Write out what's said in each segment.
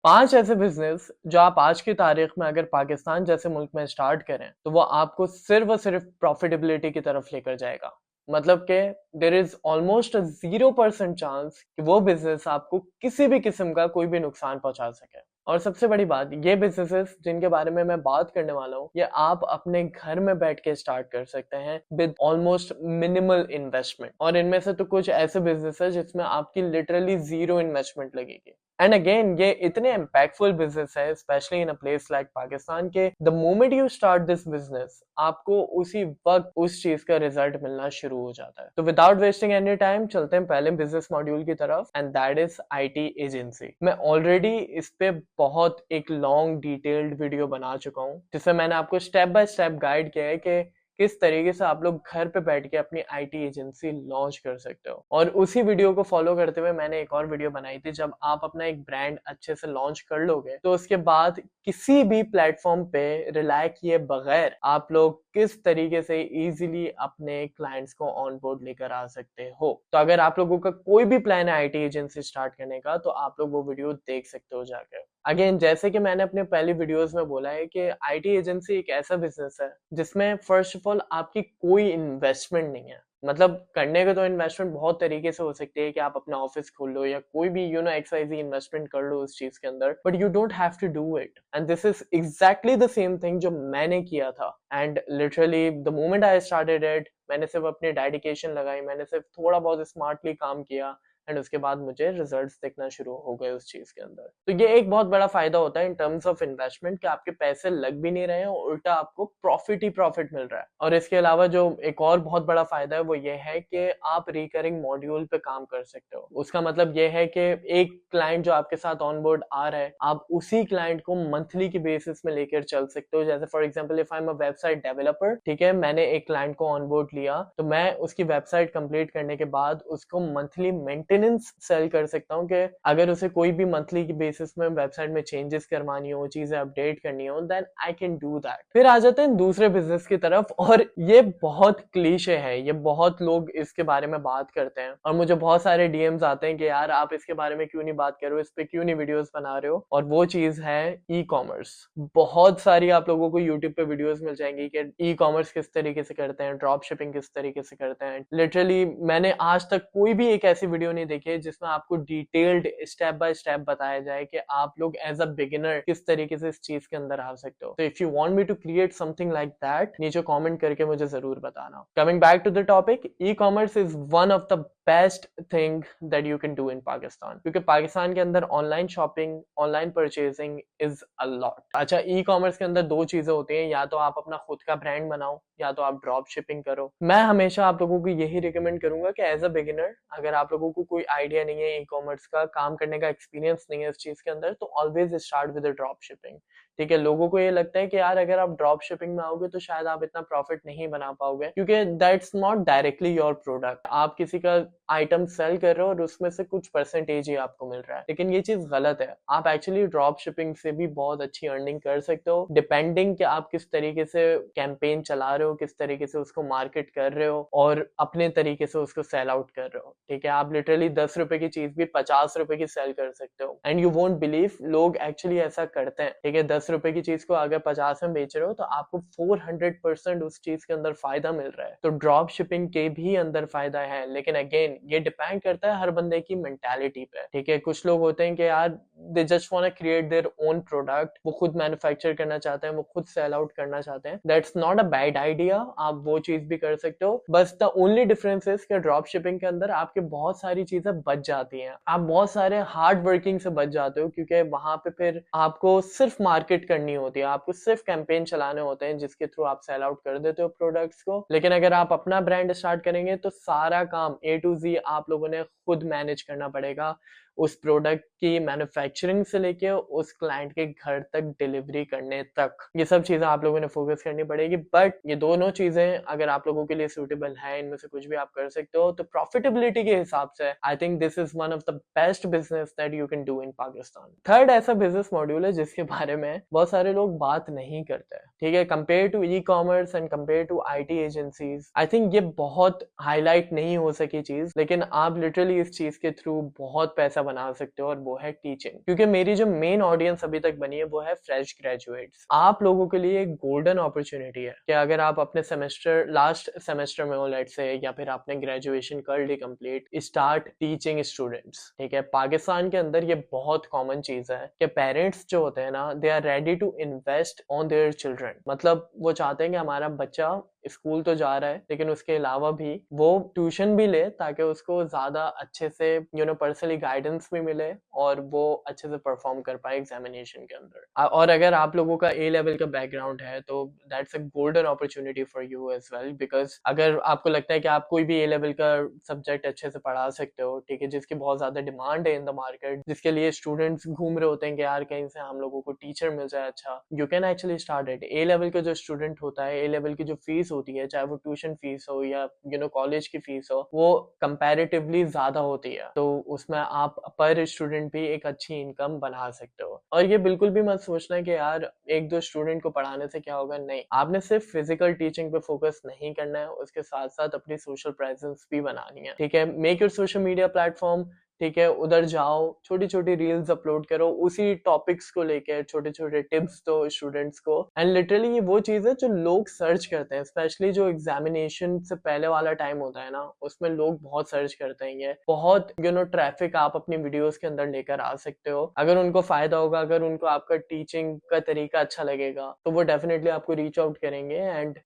5 ऐसे बिजनेस जो आप आज की तारीख में अगर पाकिस्तान जैसे मुल्क में स्टार्ट करें तो वो आपको सिर्फ और सिर्फ प्रॉफिटेबिलिटी की तरफ लेकर जाएगा। मतलब कि देयर इज ऑलमोस्ट 0% चांस कि वो बिजनेस आपको किसी भी किस्म का कोई भी नुकसान पहुंचा सके। और सबसे बड़ी बात, ये बिजनेसेस जिनके बारे में मैं बात करने वाला हूँ, ये आप अपने घर में बैठ के स्टार्ट कर सकते हैं विद ऑलमोस्ट मिनिमल इन्वेस्टमेंट। और इनमें से तो कुछ ऐसे बिजनेस है जिसमें आपकी लिटरली जीरो इन्वेस्टमेंट लगेगी। एंड अगेन ये इतने इम्पैक्टफुल बिजनेस है, especially in a place like Pakistan के the moment you start this business आपको उसी वक्त उस चीज का रिजल्ट मिलना शुरू हो जाता है। तो विदाउट वेस्टिंग एनी टाइम चलते हैं पहले बिजनेस मॉड्यूल की तरफ, and that is IT agency. मैं ऑलरेडी इस पे बहुत एक लॉन्ग डिटेल्ड वीडियो बना चुका हूँ जिसमें मैंने आपको स्टेप बाय स्टेप गाइड किया है कि किस तरीके से आप लोग घर पे बैठ के अपनी आईटी एजेंसी लॉन्च कर सकते हो। और उसी वीडियो को फॉलो करते हुए मैंने एक और वीडियो बनाई थी, जब आप अपना एक ब्रांड अच्छे से लॉन्च कर लोगे तो उसके बाद किसी भी प्लेटफॉर्म पे रिलाय किए बगैर आप लोग किस तरीके से इजीली अपने क्लाइंट्स को ऑन बोर्ड लेकर आ सकते हो। तो अगर आप लोगों का कोई भी प्लान है आईटी एजेंसी स्टार्ट करने का तो आप लोग वो वीडियो देख सकते हो जाकर। अगेन जैसे कि मैंने अपने पहली वीडियोस में बोला है कि आईटी एजेंसी एक ऐसा बिजनेस है जिसमें फर्स्ट ऑफ ऑल आपकी कोई इन्वेस्टमेंट नहीं है। मतलब करने के तो इन्वेस्टमेंट बहुत तरीके से हो सकती है कि आप अपना ऑफिस खोल लो या कोई भी एक्सवाइजी इन्वेस्टमेंट कर लो उस चीज के अंदर, but you don't have to do it. And this is exactly the same thing जो मैंने किया था। And literally the moment I started it, मैंने सिर्फ अपनी डेडिकेशन लगाई, मैंने सिर्फ थोड़ा बहुत स्मार्टली काम किया एंड उसके बाद मुझे रिजल्ट्स दिखना शुरू हो गए उस चीज के अंदर। तो ये एक बहुत बड़ा फायदा होता है इन टर्म्स ऑफ इन्वेस्टमेंट कि आपके पैसे लग भी नहीं रहे हैं, उल्टा आपको प्रॉफिट ही प्रॉफिट मिल रहा है। और इसके अलावा जो एक और बहुत बड़ा फायदा है वो ये है कि आप रिकरिंग मॉड्यूल पे काम कर सकते हो। उसका मतलब ये है कि एक क्लाइंट जो आपके साथ ऑन बोर्ड आ रहा है, आप उसी क्लाइंट को मंथली की बेसिस में लेकर चल सकते हो। जैसे for example if I am a website developer, ठीक है, मैंने एक क्लाइंट को ऑन बोर्ड लिया तो मैं उसकी वेबसाइट कंप्लीट करने के बाद उसको मंथली मेंटेनेंस सेल कर सकता हूँ कि अगर उसे कोई भी मंथली की बेसिस में वेबसाइट में चेंजेस करवानी हो, चीजें अपडेट करनी हो, then I can do that. फिर आ जाते हैं दूसरे बिजनेस की तरफ, और ये बहुत क्लीशे है, ये बहुत लोग इसके बारे में बात करते हैं और मुझे बहुत सारे डीएम्स आते हैं कि यार आप इसके बारे में क्यों नहीं बात कर रहे हो, इस पे क्यों नहीं वीडियोस बना रहे हो। और वो चीज है ई कॉमर्स। बहुत सारी आप लोगों को यूट्यूब पे वीडियोस मिल जाएंगी कि ई कॉमर्स किस तरीके से करते हैं, ड्रॉप शिपिंग किस तरीके से करते हैं। लिटरली मैंने आज तक कोई भी एक ऐसी वीडियो नहीं देखी जिसमें आपको डिटेल्ड स्टेप बाय स्टेप बताया जाए कि आप लोग एज अ बिगिनर किस तरीके से इस चीज के अंदर आ सकते हो। तो if you want me to create something like that, नीचे कमेंट करके मुझे जरूर बताना। Coming back to the topic, e commerce is one of the best thing that you can do in Pakistan, क्योंकि पाकिस्तान के अंदर online shopping, online purchasing is a lot. अच्छा, e commerce के अंदर दो चीजें होती हैं, या तो आप अपना खुद का ब्रांड बनाओ या तो आप ड्रॉप शिपिंग करो। मैं हमेशा आप लोगों को यही रिकमेंड करूंगा कि एज अ बिगिनर, अगर आप लोगों को कोई आइडिया नहीं है ई कॉमर्स का, काम करने का एक्सपीरियंस नहीं है इस चीज के अंदर, तो always start with drop shipping. ठीक है, लोगों को ये लगता है कि यार अगर आप ड्रॉप शिपिंग में आओगे तो शायद आप इतना प्रॉफिट नहीं बना पाओगे, क्योंकि that's not directly your product. आप किसी का आइटम सेल कर रहे हो और उसमें से कुछ परसेंटेज ही आपको मिल रहा है, लेकिन ये चीज गलत है। आप एक्चुअली ड्रॉप शिपिंग से भी बहुत अच्छी अर्निंग कर सकते हो, डिपेंडिंग कि आप किस तरीके से कैंपेन चला रहे हो, किस तरीके से उसको मार्केट कर रहे हो और अपने तरीके से उसको सेल आउट कर रहे हो। ठीक है, आप लिटरली 10 रुपए की चीज भी 50 रुपए की सेल कर सकते हो, एंड यू वोंट बिलीव लोग एक्चुअली ऐसा करते हैं। ठीक है, 10 रुपए की चीज को अगर 50 में बेच रहे हो तो आपको 400% उस चीज के अंदर फायदा मिल रहा है। तो ड्रॉप शिपिंग के भी अंदर फायदा है, लेकिन अगेन ये डिपेंड करता है हर बंदे की मेंटालिटी पे। ठीक है, कुछ लोग होते हैं कि यार they just want to create their own product, वो खुद मैन्युफैक्चर करना चाहते हैं, वो खुद सेल आउट करना चाहते हैं। That's not a bad idea, आप वो चीज भी कर सकते हो। बस द ओनली डिफरेंस इज कि ड्रॉप शिपिंग के अंदर आपके बहुत सारी चीजें बच जाती हैं, आप बहुत सारे हार्ड वर्किंग से बच जाते हो, क्योंकि वहां पे फिर आपको सिर्फ मार्केट करनी होती है, आपको सिर्फ कैंपेन चलाने होते हैं जिसके थ्रू आप सेल आउट कर देते हो प्रोडक्ट्स को। लेकिन अगर आप अपना ब्रांड स्टार्ट करेंगे तो सारा काम ए टू जी आप लोगों ने खुद मैनेज करना पड़ेगा, उस प्रोडक्ट की मैन्युफैक्चरिंग से लेके उस क्लाइंट के घर तक डिलीवरी करने तक, ये सब चीजें आप लोगों ने फोकस करनी पड़ेगी। बट ये दोनों चीजें अगर आप लोगों के लिए सूटेबल है, इनमें से कुछ भी आप कर सकते हो, तो प्रॉफिटेबिलिटी के हिसाब से I think this is one of the best business that you can do in Pakistan. Third ऐसा बिजनेस मॉड्यूल है जिसके बारे में बहुत सारे लोग बात नहीं करते हैं। ठीक है, compare to e commerce and compare to IT agencies, I think ये बहुत हाईलाइट नहीं हो सकी चीज, लेकिन आप लिटरली इस चीज के थ्रू बहुत पैसा पैसा बना सकते हो, और वो है टीचिंग। क्योंकि मेरी जो मेन ऑडियंस अभी तक बनी है वो है फ्रेश ग्रेजुएट्स। आप लोगों के लिए एक गोल्डन अपॉर्चुनिटी है कि अगर आप अपने सेमेस्टर लास्ट सेमेस्टर में हो लेट्स से, या फिर आपने ग्रेजुएशन कर ली कंप्लीट, स्टार्ट टीचिंग स्टूडेंट्स। ठीक है, पाकिस्तान के अंदर ये बहुत कॉमन चीज है कि पेरेंट्स जो होते हैं ना, they are ready to invest on their children. मतलब वो चाहते हैं कि हमारा बच्चा स्कूल तो जा रहा है, लेकिन उसके अलावा भी वो ट्यूशन भी ले, ताकि उसको ज्यादा अच्छे से पर्सनली गाइडेंस भी मिले और वो अच्छे से परफॉर्म कर पाए एग्जामिनेशन के अंदर। और अगर आप लोगों का ए लेवल का बैकग्राउंड है तो that's a golden opportunity for you as well, because अगर आपको लगता है कि आप कोई भी ए लेवल का सब्जेक्ट अच्छे से पढ़ा सकते हो, ठीक है, जिसकी बहुत ज्यादा डिमांड है इन द मार्केट, जिसके लिए स्टूडेंट्स घूम रहे होते हैं कि यार कहीं से हम लोगों को टीचर मिल जाए अच्छा, you can actually start it. A level का जो स्टूडेंट होता है, ए लेवल की जो फीस होती है, चाहे वो ट्यूशन फीस हो या कॉलेज की फीस हो, वो कंपैरेटिवली ज्यादा होती है, तो उसमें आप पर स्टूडेंट भी एक अच्छी इनकम बना सकते हो। और ये बिल्कुल भी मत सोचना कि यार एक दो स्टूडेंट को पढ़ाने से क्या होगा, नहीं, आपने सिर्फ फिजिकल टीचिंग पे फोकस नहीं करना है, उसके साथ साथ अपनी सोशल प्रेजेंस भी बनानी है। ठीक है, make your social media platform, ठीक है, उधर जाओ, छोटी छोटी रील्स अपलोड करो, उसी टॉपिक्स को लेकर छोटे छोटे टिप्स दो स्टूडेंट्स को। एंड लिटरली ये वो चीज है जो लोग सर्च करते हैं, स्पेशली जो एग्जामिनेशन से पहले वाला टाइम होता है ना, उसमें लोग बहुत सर्च करते हैं। ये बहुत ट्रैफिक आप अपनी वीडियोस के अंदर लेकर आ सकते हो। अगर उनको फायदा होगा, अगर उनको आपका टीचिंग का तरीका अच्छा लगेगा, तो वो डेफिनेटली आपको रीच आउट करेंगे and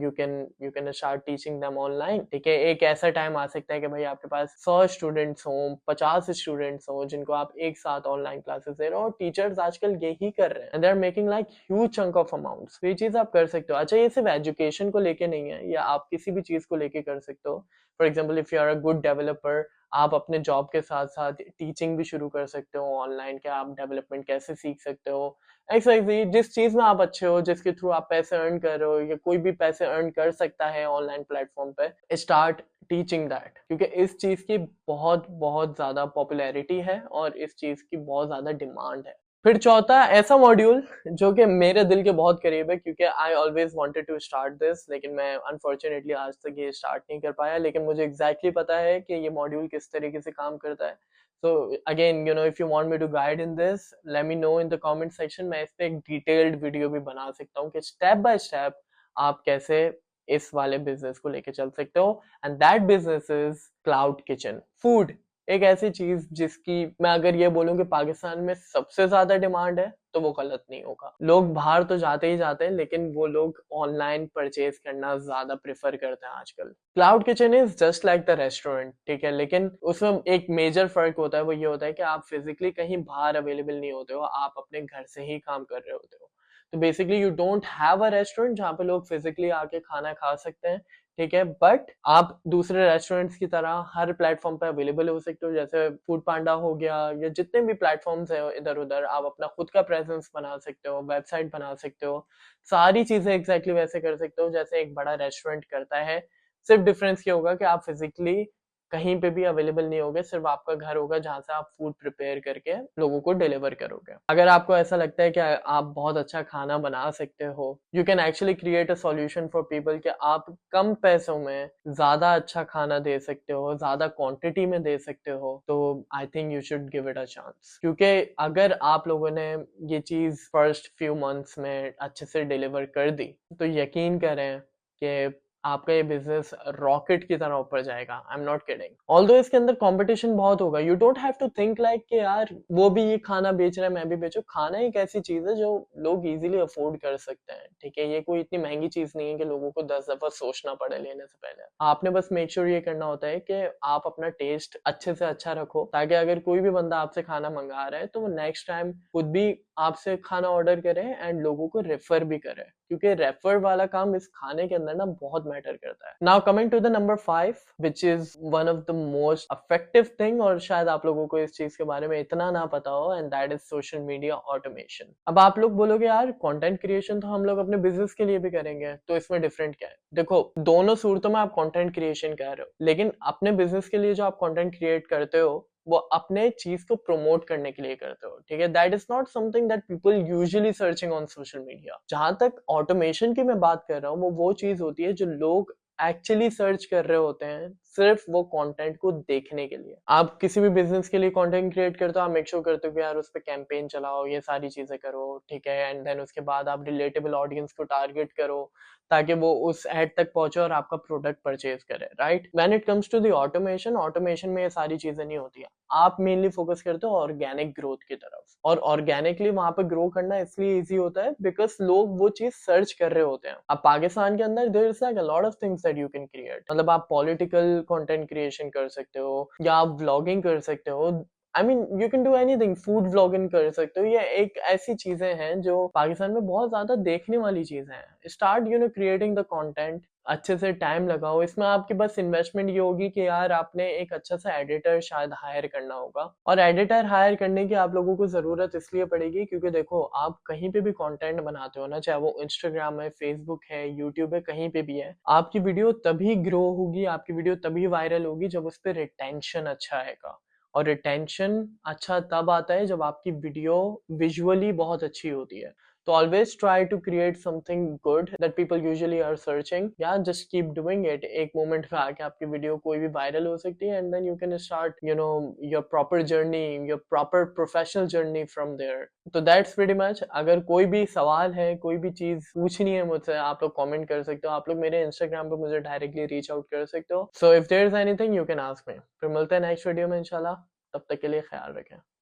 you can start teaching them online. ठीक है, एक ऐसा टाइम आ सकता है कि भाई आपके पास 100 स्टूडेंट्स हो, 50 स्टूडेंट्स हो, जिनको आप एक साथ ऑनलाइन क्लासेस दे रहे हो, और टीचर्स आजकल यही कर रहे हैं and they are making like huge chunk of amounts. ये चीज आप कर सकते हो। अच्छा, ये सिर्फ एजुकेशन को लेके नहीं है, या आप किसी भी चीज को लेके कर सकते हो। For example, if you are a good developer, आप अपने जॉब के साथ साथ टीचिंग भी शुरू कर सकते हो ऑनलाइन, कि आप डेवलपमेंट कैसे सीख सकते हो। एक्सवाइज़ जिस चीज में आप अच्छे हो, जिसके थ्रू आप पैसे अर्न कर रहे हो, या कोई भी पैसे अर्न कर सकता है ऑनलाइन प्लेटफॉर्म पे, स्टार्ट टीचिंग दैट। क्योंकि इस चीज की बहुत बहुत ज्यादा पॉपुलैरिटी है और इस चीज की बहुत ज्यादा डिमांड है। फिर चौथा ऐसा मॉड्यूल जो कि मेरे दिल के बहुत करीब है, क्योंकि I always wanted to start this, लेकिन मैं अनफॉर्चुनेटली आज तक ये स्टार्ट नहीं कर पाया। लेकिन मुझे एग्जैक्टली पता है कि ये मॉड्यूल किस तरीके से काम करता है। So again, if you want me to guide in this, let me know in the comment section. मैं इस पे एक डिटेल्ड वीडियो भी बना सकता हूँ कि स्टेप बाय स्टेप आप कैसे इस वाले बिजनेस को लेके चल सकते हो। And that business is cloud kitchen. Food एक ऐसी चीज जिसकी मैं अगर ये बोलूं कि पाकिस्तान में सबसे ज्यादा डिमांड है, तो वो गलत नहीं होगा। लोग बाहर तो जाते ही जाते हैं, लेकिन वो लोग ऑनलाइन परचेज करना ज्यादा प्रेफर करते हैं आजकल। Cloud kitchen is just like the restaurant, ठीक है, लेकिन उसमें एक मेजर फर्क होता है। वो ये होता है कि आप फिजिकली कहीं बाहर अवेलेबल नहीं होते हो, आप अपने घर से ही काम कर रहे होते हो। तो basically you don't have a restaurant जहाँ पे लोग फिजिकली आके खाना खा सकते हैं, ठीक है, बट आप दूसरे रेस्टोरेंट्स की तरह हर प्लेटफॉर्म पे अवेलेबल हो सकते हो। जैसे फूड पांडा हो गया, या जितने भी प्लेटफॉर्म्स है इधर उधर, आप अपना खुद का प्रेजेंस बना सकते हो, वेबसाइट बना सकते हो, सारी चीजें एग्जैक्टली वैसे कर सकते हो जैसे एक बड़ा रेस्टोरेंट करता है। सिर्फ डिफरेंस ये होगा कि आप फिजिकली कहीं पे भी अवेलेबल नहीं होगे, सिर्फ आपका घर होगा जहां से आप फूड प्रिपेयर करके लोगों को डिलीवर करोगे। अगर आपको ऐसा लगता है कि आप बहुत अच्छा खाना बना सकते हो, you can actually create a solution for people कि आप कम पैसों में ज्यादा अच्छा खाना दे सकते हो, ज्यादा क्वांटिटी में दे सकते हो, तो I think you should give it a chance. क्योंकि अगर आप लोगों ने ये चीज फर्स्ट फ्यू मंथ्स में अच्छे से डिलीवर कर दी, तो यकीन करें कि आपका ये बिजनेस रॉकेट की तरह ऊपर जाएगा। I am not kidding. Although इसके अंदर कंपटीशन बहुत होगा, you don't have to think like कि यार वो भी ये खाना बेच रहा है मैं भी बेचूं। खाना एक ऐसी चीज है जो लोग इजीली अफोर्ड कर सकते हैं, ठीक है, ये कोई इतनी महंगी चीज नहीं है कि लोगों को 10 दफा सोचना पड़े लेने से पहले। आपने बस मेक श्योर ये करना होता है कि आप अपना टेस्ट अच्छे से अच्छा रखो, ताकि अगर कोई भी बंदा आपसे खाना मंगा रहा है तो वो नेक्स्ट टाइम खुद भी आपसे खाना ऑर्डर करे एंड लोगों को रेफर भी करे, क्योंकि रेफर वाला काम इस खाने के अंदर ना बहुत मैटर करता है। Now coming to the number 5, which is one of the most effective thing, और शायद आप लोगों को इस चीज के बारे में इतना ना पता हो, and that is social media automation. अब आप लोग बोलोगे यार कंटेंट क्रिएशन तो हम लोग अपने बिजनेस के लिए भी करेंगे, तो इसमें डिफरेंट क्या है? देखो, दोनों सूरतों में आप कंटेंट क्रिएशन कर रहे हो, लेकिन अपने बिजनेस के लिए जो आप कंटेंट क्रिएट करते हो वो अपने चीज को प्रमोट करने के लिए करते हो, ठीक है। That is not something that people usually searching on social media. जहां तक ऑटोमेशन की मैं बात कर रहा हूँ, वो चीज होती है जो लोग एक्चुअली सर्च कर रहे होते हैं सिर्फ वो कंटेंट को देखने के लिए। आप किसी भी बिजनेस के लिए कंटेंट क्रिएट करते हो, आप मेक श्योर करते हो कि यार उस पे कैंपेन चलाओ, ये सारी चीजें करो, ठीक है, एंड देन उसके बाद आप रिलेटेबल ऑडियंस को टारगेट करो ताकि वो उस एड तक पहुंचे और आपका प्रोडक्ट परचेज करे, right. When it comes to the automation, automation में ये सारी चीजें नहीं होती है। आप मेनली फोकस करते हो ऑर्गेनिक ग्रोथ की तरफ, और ऑर्गेनिकली वहां पे ग्रो करना इसलिए इजी होता है बिकॉज लोग वो चीज सर्च कर रहे होते हैं। अब पाकिस्तान के अंदर there is like a lot of things that you can create, मतलब आप पॉलिटिकल कंटेंट क्रिएशन कर सकते हो, या आप व्लॉगिंग कर सकते हो, I mean you can do anything, food vlogging कर सकते हो। ये एक ऐसी चीजें हैं जो पाकिस्तान में बहुत ज्यादा देखने वाली चीजें हैं। स्टार्ट क्रिएटिंग द कंटेंट, अच्छे से टाइम लगाओ इसमें। आपकी बस इन्वेस्टमेंट ये होगी कि यार आपने एक अच्छा सा एडिटर शायद हायर करना होगा, और एडिटर हायर करने की आप लोगों को जरूरत इसलिए पड़ेगी क्योंकि देखो आप कहीं पे भी कंटेंट बनाते हो ना, चाहे वो इंस्टाग्राम है, फेसबुक है, यूट्यूब है, कहीं पे भी है, आपकी वीडियो तभी ग्रो होगी, आपकी वीडियो तभी वायरल होगी जब उस पर रिटेंशन अच्छा आएगा। और रिटेंशन अच्छा तब आता है जब आपकी वीडियो विजुअली बहुत अच्छी होती है। तो always try to create something good that people usually are searching, या जस्ट कीप डूइंग इट। एक मोमेंट पे आके आपकी वीडियो कोई भी वायरल हो सकती है, and then you can start your proper journey, your proper professional journey from there. तो दैट्स प्रीटी मच। अगर कोई भी सवाल है, कोई भी चीज पूछनी है मुझसे, आप लोग कमेंट कर सकते हो, आप लोग मेरे इंस्टाग्राम पे मुझे डायरेक्टली रीच आउट कर सकते हो। So if there is anything you can ask me. फिर मिलते हैं नेक्स्ट वीडियो में इंशाल्लाह, तब तक के लिए ख्याल रखें।